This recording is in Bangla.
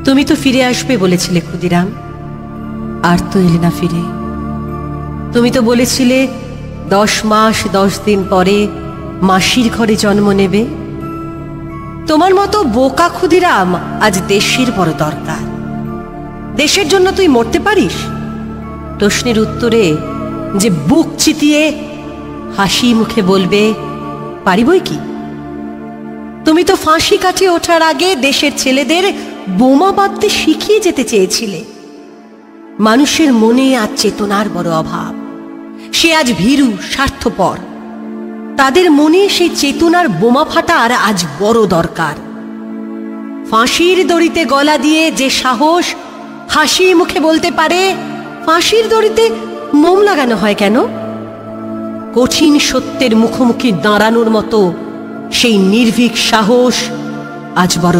তুমি তো ফিরে আসবে বলেছিলে ক্ষুদিরাম, আর তো এলে না ফিরে। তুমি তো বলেছিলে 10 মাস 10 দিন পরে মাসির ঘরে জন্ম নেবে। তোমার মতো বোকা ক্ষুদিরাম আজ দেশের বড় দরকার। দেশের জন্য তুই মরতে পারিস? প্রশ্নের উত্তরে যে বুক চিতিয়ে হাসি মুখে বলবে, পারি বই কি। তুমি তো ফাঁসি কাঠে ওঠার আগে দেশের ছেলেদের বোমা বাঁধতে শিখিয়ে যেতে চেয়েছিলে। মানুষের মনে আজ চেতনার বড় অভাব। সে আজ ভীরু, স্বার্থপর। তাদের মনে সেই চেতনার বোমা ফাটার আজ বড় দরকার। ফাঁসির দড়িতে গলা দিয়ে যে সাহস হাসি মুখে বলতে পারে, ফাঁসির দড়িতে মোম লাগানো হয় কেন, কঠিন সত্যের মুখোমুখি দাঁড়ানোর মতো সেই নির্ভীক সাহস আজ বড়